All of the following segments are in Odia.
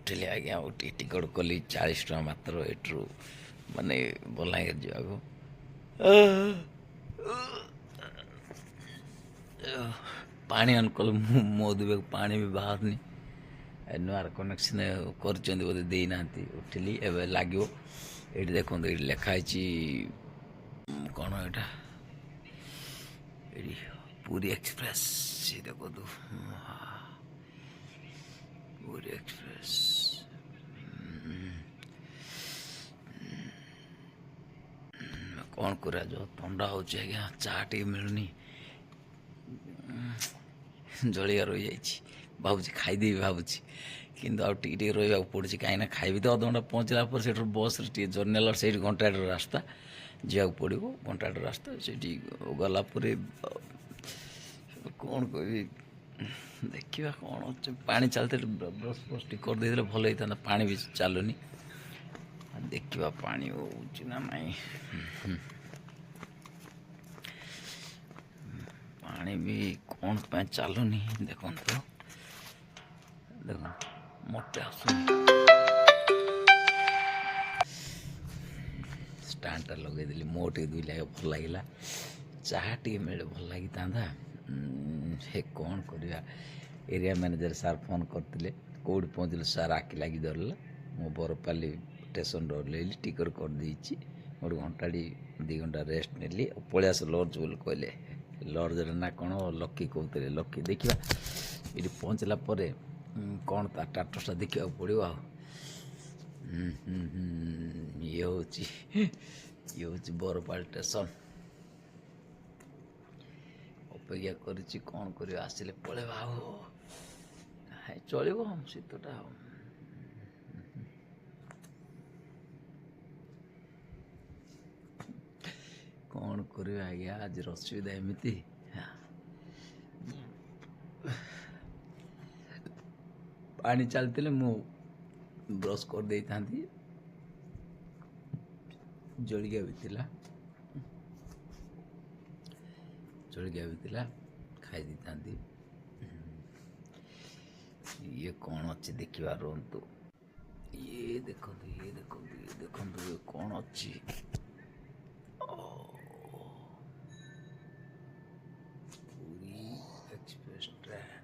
उठिली आज्ञा उठी टिकट कली 40 टका मात्र एट्रु माने बलांगीर जावाको पानी अनकल मधुबे पानी भी बाहरनी नुआर कनेक्शन कर बोधे देना उठिली एवं लगे ये देखो ये लिखाई कौन यहाँ पूरी एक्सप्रेस ये देखो पूरी एक्सप्रेस कौन करा जो ठंडा हो चाह टे मिलूनी जलिया रही जाइए भावुँ खाईदेवी भावुँ कि टे रहा पड़े कहीं खाइबी तो अधघंटा पहुँचला से बस टे जर्नल से घंटाटर रास्ता जावाक पड़ो घंटाटर रास्ता से गलापर कौन कह देखा कौन पानी चलते ब्रश ब्रश टी करदे भल होता पानी भी चलुनी देखा पानी हो ना नहीं पानी भी कौन चलुनी देखो तो देख मोटे आसुनी स्टांड लगे मोटे दुई लगे भल लगे चाह टे मिले भल लगी था हे कौन करवा एरिया मैनेजर सार फोन करते कौट पहुँचल सार आखि लगी धरला मो बरपाली स्टेशन रही टिकट कर देछि गोटे घंटा 2 घंटा रेस्ट नेली पलि आस लॉज बोल कहले लॉज ना कौन लकी कहते लकी देखा ये पहुँचला कौन ता टाटसटा देखा पड़ो ये हूँ बरपाली स्टेशन अपेक्षा कर कौन कर आसिले पड़े चलो शीतटा कौन कर आज्ञा आज असुविधा एमती पानी चलते मु ब्रश कर दे था जलिया भी थिला जलिया भी थिला खाई दी था ये कौन अच्छी देखा रुहतु ये देखो ये देखो ये देखो ये कौन अच्छी पूरी एक्सप्रेस ट्रेन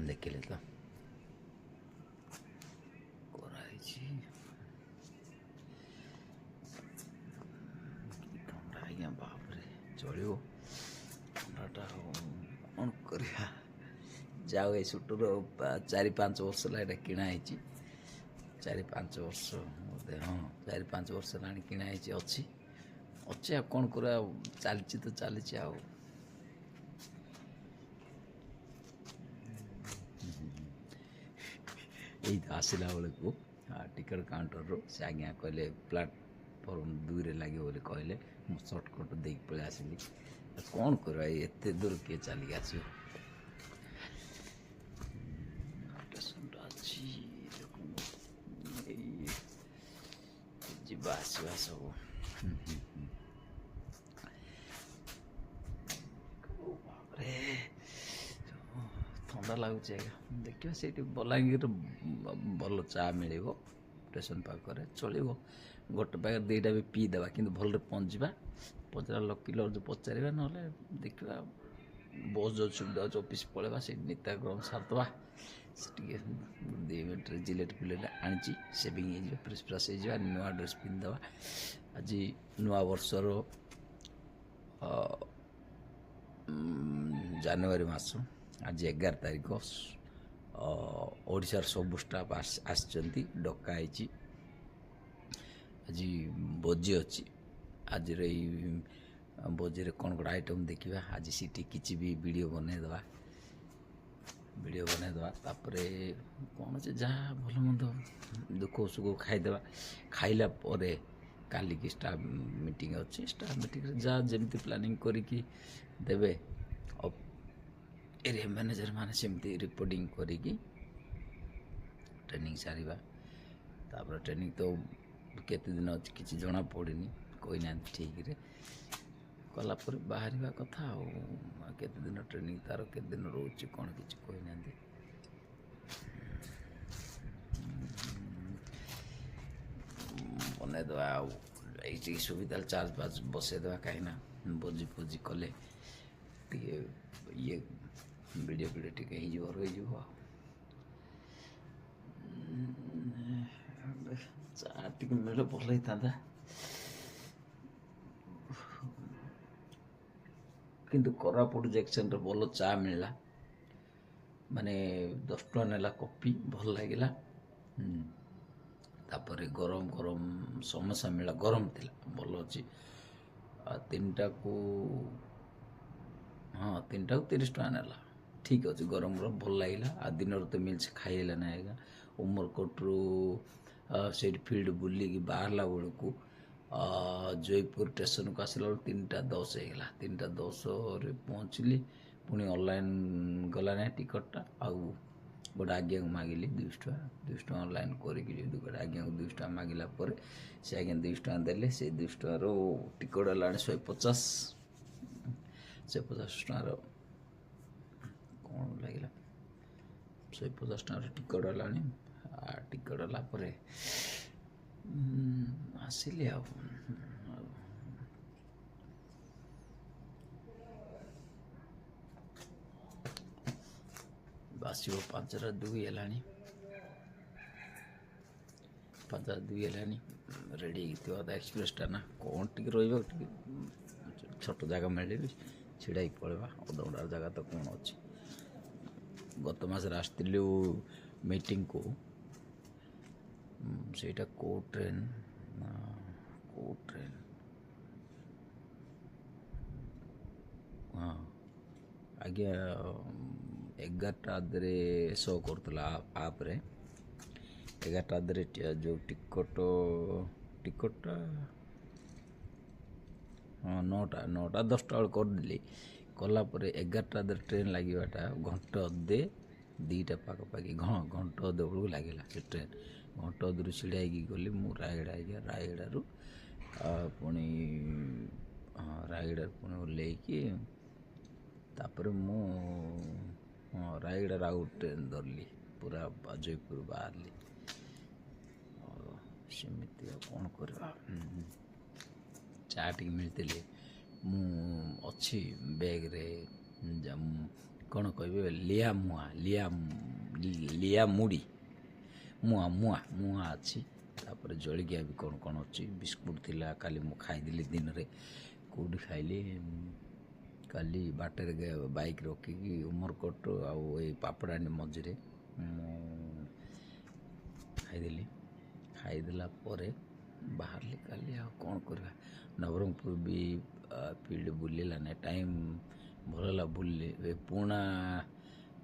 देखिले तो बापरे चलो ठंडाटा कौन कर जाओ ये सुटर 4-5 वर्ष है किणाई 4-5 वर्ष हाँ 4-5 वर्ष ला किणाई अच्छी अच्छे कौन कर चलती तो चली आसला बेल को टिकट काउंटर से आज्ञा कहले प्लाटफर्म 2 लगे बोले कहले मुझे सर्टकट दे पलि आसली कौन कर एत दूर किए चलिक आस आसवा सब ठंडा लगुच देखिए से बलांगीर भल चा मिल स्टेशन पाखे चलो गोटे पाखे 2टा भी पीदेवा कि भल पहुँचवा पचरा लकी लज पचार ना देखा बस जो सुविधा अच्छे ऑफिस पलैया से नित्याक्रम सारदे 2 मिनट जिलेट फिलेट आनी सेविंग फ्रेश फ्रेश हो नुआ ड्रेस पिंधवा आज नुआ वर्षर जनवरी मास आज 11 तारिख ओडिशार सब स्टाफ आसचंती डकाई आज भोजी अच्छी आज भोजी कौन गोटे आइटम देखा आज सीटी किसी भी वीडियो बनईदे तापर कौन से जहाँ भल मंद दुख सुख खाईदे खाइला काली की स्टाफ मीटिंग अच्छी स्टाफ मीटिंग जहाँ जमी प्लानिंग करिकी देवे एरिया मैनेजर माने सेमती रिपोर्टिंग करिकी ट्रेनिंग सारिबा तापर ट्रेनिंग तो केते दिन अच्छी किसी जना पड़नी कही ना ठीक रे କଲା ପରେ ବାହାରିବା କଥା ଆଉ କେତେ ଦିନ ଟ୍ରେନିଂ ତାର କେତେ ଦିନ ରହୁଛି କ'ଣ କିଛି କହିନାହାନ୍ତି। ବନେଇଦେବା ଆଉ ଏଇଠି ସୁବିଧାରେ ଚାର୍ଜ ବାର୍ଜ ବସେଇଦେବା, କାହିଁକିନା ଭୋଜି ଫୋଜି କଲେ ଟିକେ ଇଏ ଭିଡ଼ିଓ ଟିକେ ହେଇଯିବ ରହିଯିବ ଆଉ। ଚା ଟିକେ ମିଳିଲେ ଭଲ ହେଇଥାନ୍ତା, କିନ୍ତୁ କୋରାପୁଟ ଜେକ୍ସନରେ ଭଲ ଚା ମିଳିଲା, ମାନେ 10 ଟଙ୍କା ନେଲା କପି, ଭଲ ଲାଗିଲା। ତାପରେ ଗରମ ଗରମ ସମୋସା ମିଳିଲା, ଗରମ ଥିଲା, ଭଲ ଅଛି। ଆଉ ତିନିଟାକୁ 30 ଟଙ୍କା ନେଲା, ଠିକ୍ ଅଛି, ଗରମ ଗରମ ଭଲ ଲାଗିଲା। ଆଉ ଦିନର ତ ମିଲ୍ସ ଖାଇ ହେଲା ନାହିଁ ଆଜ୍ଞା। ଉମରକୋଟରୁ ସେଇଠି ଫିଲ୍ଡ ବୁଲିକି ବାହାରିଲା ବେଳକୁ ଜୟପୁର ଷ୍ଟେସନକୁ ଆସିଲା ବେଳକୁ 3:10 ହେଇଗଲା। 3:10ରେ ପହଞ୍ଚିଲି, ପୁଣି ଅନଲାଇନ୍ ଗଲା ନାହିଁ ଟିକଟଟା। ଆଉ ଗୋଟେ ଆଜ୍ଞାକୁ ମାଗିଲି 200 ଟଙ୍କା ଅନଲାଇନ୍ କରିକି, ଯଦି ଗୋଟେ ଆଜ୍ଞାକୁ 200 ଟଙ୍କା ମାଗିଲା ପରେ ସେ ଆଜ୍ଞା 200 ଟଙ୍କା ଦେଲେ। ସେ 200 ଟଙ୍କାରୁ ଟିକଟ ହେଲାଣି 150 ଟଙ୍କାର କ'ଣ ଲାଗିଲା, 150 ଟଙ୍କାର ଟିକଟ ହେଲାଣି। ଟିକଟ ହେଲା ପରେ ଆସିଲି ଆଉ। ଆସିବ 5:02 ହେଲାଣି, 5:02 ହେଲାଣି। ରେଡ଼ି ହେଇଥିବ ଏକ୍ସପ୍ରେସଟା ନା କ'ଣ ଟିକେ ରହିବ, ଟିକେ ଛୋଟ ଜାଗା ମିଳିଲେ ବି ଛିଡ଼ା ହେଇକି ପଳେଇବା। ଅଧଘଣ୍ଟାର ଜାଗା ତ କ'ଣ ଅଛି। ଗତ ମାସରେ ଆସିଥିଲୁ ମିଟିଂକୁ, ସେଇଟା କେଉଁ ଟ୍ରେନ୍ ହଁ ଆଜ୍ଞା, 11ଟା ଅଧେରେ ଶୋ କରୁଥିଲା ଆପ୍ରେ। 11ଟା ଅଧେରେ ଯେଉଁ ଟିକଟଟା 9ଟା 10ଟା ବେଳେ କରିଦେଲି। କଲା ପରେ 11ଟା ଅଧେରେ ଟ୍ରେନ୍ ଲାଗିବାଟା ଘଣ୍ଟେ ଅଧେ 2ଟା ପାଖାପାଖି, ଘଣ୍ଟେ ଅଧେ ବେଳକୁ ଲାଗିଲା ସେ ଟ୍ରେନ୍। ଘଣ୍ଟେ ଅଧେରୁ ଛିଡ଼ା ହେଇକି ଗଲି ମୁଁ ରାୟଗଡ଼ା। ଆଜ୍ଞା ରାୟଗଡ଼ାରୁ ପୁଣି ପୁଣି ଓହ୍ଲେଇକି ତାପରେ ମୁଁ ରାୟଗଡ଼ାରୁ ଆଉ ଟ୍ରେନ୍ ଧରିଲି, ପୁରା ଜୟପୁର ବାହାରିଲି। ସେମିତି ଆଉ କ'ଣ କରିବା। ଚା ଟିକେ ମିଳିଥିଲେ, ମୁଁ ଅଛି ବ୍ୟାଗ୍ରେ କ'ଣ କହିବେ, ଲିଆ ମୁଢ଼ି ମୁଆଁ ଅଛି। ତାପରେ ଜଳିଖିଆ ବି କ'ଣ କ'ଣ ଅଛି, ବିସ୍କୁଟ୍ ଥିଲା, କାଲି ମୁଁ ଖାଇଦେଲି ଦିନରେ। କେଉଁଠି ଖାଇଲି, କାଲି ବାଟରେ ବାଇକ୍ ରଖିକି ଉମରକୋଟ ଆଉ ଏଇ ପାପଡ଼ାହାଣ୍ଡି ମଝିରେ ମୁଁ ଖାଇଦେଲି। ଖାଇଦେଲା ପରେ ବାହାରିଲି କାଲି। ଆଉ କ'ଣ କରିବା, ନବରଙ୍ଗପୁର ବି ଫିଲ୍ଡ ବୁଲିଲା ନାହିଁ, ଟାଇମ୍ ଭଲ ହେଲା ବୁଲିଲି। ଏ ପୁରୁଣା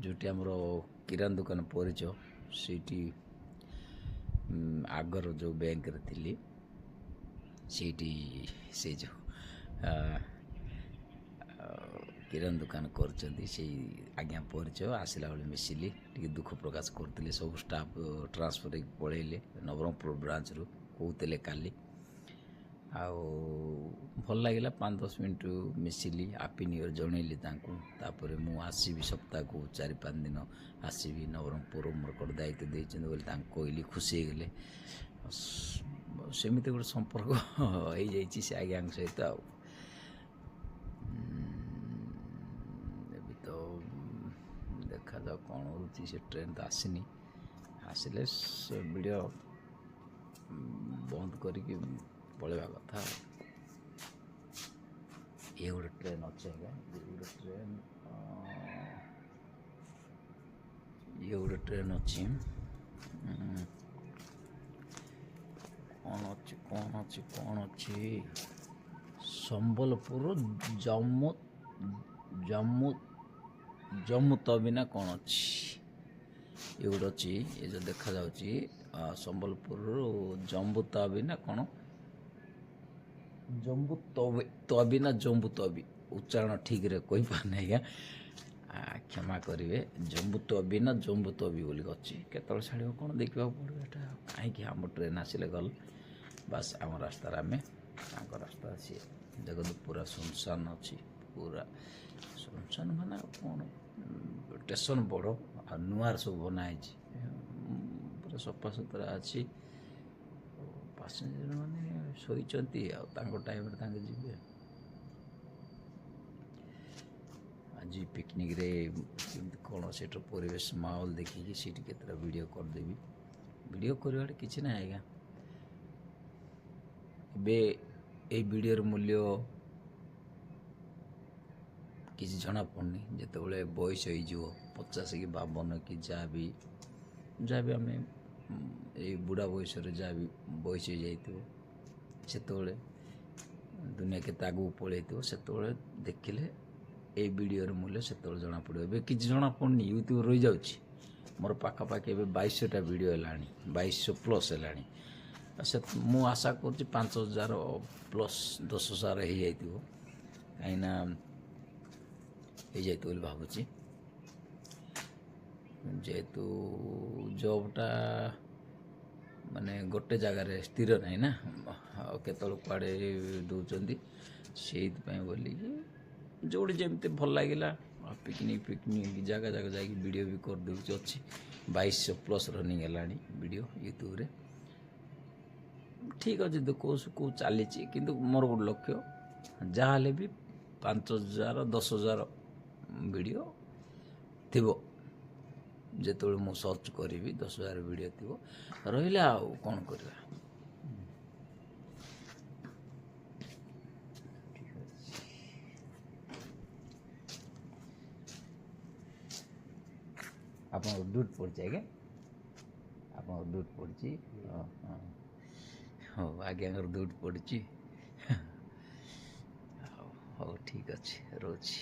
ଯେଉଁଠି ଆମର କିରାନା ଦୋକାନ ପରିଚୟ, ସେଇଠି ଆଗର ଯେଉଁ ବ୍ୟାଙ୍କରେ ଥିଲି, ସେଇଠି ସେ ଯେଉଁ କିରାନା ଦୋକାନ କରିଛନ୍ତି, ସେଇ ଆଜ୍ଞା ପରିଚୟ। ଆସିଲା ବେଳେ ମିଶିଲି, ଟିକେ ଦୁଃଖ ପ୍ରକାଶ କରୁଥିଲେ। ସବୁ ଷ୍ଟାଫ୍ ଟ୍ରାନ୍ସଫର୍ ହେଇକି ପଳେଇଲେ ନବରଙ୍ଗପୁର ବ୍ରାଞ୍ଚରୁ, କହୁଥିଲେ କାଲି। ଆଉ ଭଲ ଲାଗିଲା, 5-10 ମିନିଟ୍ ମିଶିଲି, ହାପି ନ୍ୟୁ ଇୟର୍ ଜଣେଇଲି ତାଙ୍କୁ। ତାପରେ ମୁଁ ଆସିବି ସପ୍ତାହକୁ 4-5 ଦିନ ଆସିବି ନବରଙ୍ଗପୁର, ଉମରକୋଟ ଦାୟିତ୍ୱ ଦେଇଛନ୍ତି ବୋଲି ତାଙ୍କୁ କହିଲି, ଖୁସି ହେଇଗଲେ। ସେମିତି ଗୋଟେ ସମ୍ପର୍କ ହେଇଯାଇଛି ସେ ଆଜ୍ଞାଙ୍କ ସହିତ ଆଉ। ଏବେ ତ ଦେଖାଯାଉ କ'ଣ ହେଉଛି। ସେ ଟ୍ରେନ୍ ତ ଆସିନି, ଆସିଲେ ସେ ଭିଡ଼ିଓ ବନ୍ଦ କରିକି ପଳେଇବା କଥା। ଇଏ ଗୋଟେ ଟ୍ରେନ୍ ଅଛି ଆଜ୍ଞା, ଇଏ ଗୋଟେ ଟ୍ରେନ୍ ଅଛି। କ'ଣ ଅଛି ସମ୍ବଲପୁର ଜମ୍ମୁ ତବି ନା କ'ଣ ଅଛି, ଏ ଗୋଟେ ଅଛି। ଏ ଯେଉଁ ଦେଖାଯାଉଛି ସମ୍ବଲପୁରରୁ ଜମ୍ବୁ ତବି ନା କ'ଣ, ଜମ୍ବୁ ତବି ନା ଜମ୍ବୁ ତବି, ଉଚ୍ଚାରଣ ଠିକ୍ରେ କହିପାରୁନି ଆଜ୍ଞା, କ୍ଷମା କରିବେ। ଜମ୍ବୁ ତବି ନା ଜମ୍ବୁ ତବି ବୋଲି ଅଛି। କେତେବେଳେ ଛାଡ଼ିବ କ'ଣ ଦେଖିବାକୁ ପଡ଼ିବ ଏଇଟା। କାହିଁକି ଆମ ଟ୍ରେନ୍ ଆସିଲେ ଗଲେ, ବାସ୍ ଆମ ରାସ୍ତାରେ ଆମେ, ତାଙ୍କ ରାସ୍ତା ସିଏ। ଦେଖନ୍ତୁ ପୁରା ସୁନସାନ ଅଛି, ପୁରା ସୁନସାନ ମାନେ ଆଉ କ'ଣ, ଷ୍ଟେସନ ବଡ଼ ଆଉ ନୂଆରେ ସବୁ ବନା ହେଇଛି, ପୁରା ସଫା ସୁତରା ଅଛି। ପାସେଞ୍ଜର ମାନେ ଶୋଇଛନ୍ତି ଆଉ ତାଙ୍କ ଟାଇମ୍ରେ ତାଙ୍କେ ଯିବେ। ଆଜି ପିକନିକ୍ରେ କେମିତି କ'ଣ ସେଠାର ପରିବେଶ ମାହୋଲ ଦେଖିକି ସେଇଠି କେତେଟା ଭିଡ଼ିଓ କରିଦେବି। ଭିଡ଼ିଓ କରିବାଟା କିଛି ନାହିଁ ଆଜ୍ଞା। ଏବେ ଏଇ ଭିଡ଼ିଓର ମୂଲ୍ୟ କିଛି ଜଣାପଡ଼ୁନି। ଯେତେବେଳେ ବୟସ ହେଇଯିବ 50 କି 52 କି ଯାହା ବି ଆମେ ଏଇ ବୁଢ଼ା ବୟସରେ ଯାହା ବି ବୟସ ହେଇଯାଇଥିବ, ସେତେବେଳେ ଦୁନିଆ କେତେ ଆଗକୁ ପଳେଇଥିବ, ସେତେବେଳେ ଦେଖିଲେ ଏଇ ଭିଡ଼ିଓର ମୂଲ୍ୟ ସେତେବେଳେ ଜଣାପଡ଼ିବ। ଏବେ କିଛି ଜଣାପଡ଼ୁନି, ୟୁଟ୍ୟୁବ୍ ରହିଯାଉଛି। ମୋର ପାଖାପାଖି ଏବେ 2200ଟା ଭିଡ଼ିଓ ହେଲାଣି, 2200+ ହେଲାଣି। ସେ ମୁଁ ଆଶା କରୁଛି 5000 ପ୍ଲସ୍ 10,000 ହେଇଯାଇଥିବ, କାହିଁକିନା ହେଇଯାଇଥିବ ବୋଲି ଭାବୁଛି। ଯେହେତୁ ଜବ୍ଟା ମାନେ ଗୋଟେ ଜାଗାରେ ସ୍ଥିର ନାହିଁ ନା, ଆଉ କେତେବେଳେ କୁଆଡ଼େ ଦେଉଛନ୍ତି, ସେଇଥିପାଇଁ ବୋଲିକି ଯେଉଁଠି ଯେମିତି ଭଲ ଲାଗିଲା ପିକନିକ୍ ଜାଗା ଯାଇକି ଭିଡ଼ିଓ ବି କରିଦେଉଛି। ଅଛି 2200+ ରନିଂ ହେଲାଣି ଭିଡ଼ିଓ ୟୁଟ୍ୟୁବ୍ରେ। ଠିକ୍ ଅଛି, କୋଉ ଚାଲିଛି, କିନ୍ତୁ ମୋର ଗୋଟେ ଲକ୍ଷ୍ୟ ଯାହା ହେଲେ ବି 5000 10,000 ଭିଡ଼ିଓ ଥିବ। ଯେତେବେଳେ ମୁଁ ସର୍ଚ୍ଚ କରିବି 10,000 ଭିଡ଼ିଓ ଥିବ, ରହିଲେ ଆଉ କ'ଣ କରିବା। ଆପଣଙ୍କର ଡ୍ୟୁଟି ପଡ଼ିଛି ଆଜ୍ଞା, ଆପଣଙ୍କର ଡ୍ୟୁଟି ପଡ଼ିଛି। ହଁ ହଁ, ହଉ ଆଜ୍ଞାଙ୍କର ଡ୍ୟୁଟି ପଡ଼ିଛି। ହଉ ହଉ, ଠିକ୍ ଅଛି, ରହୁଛି।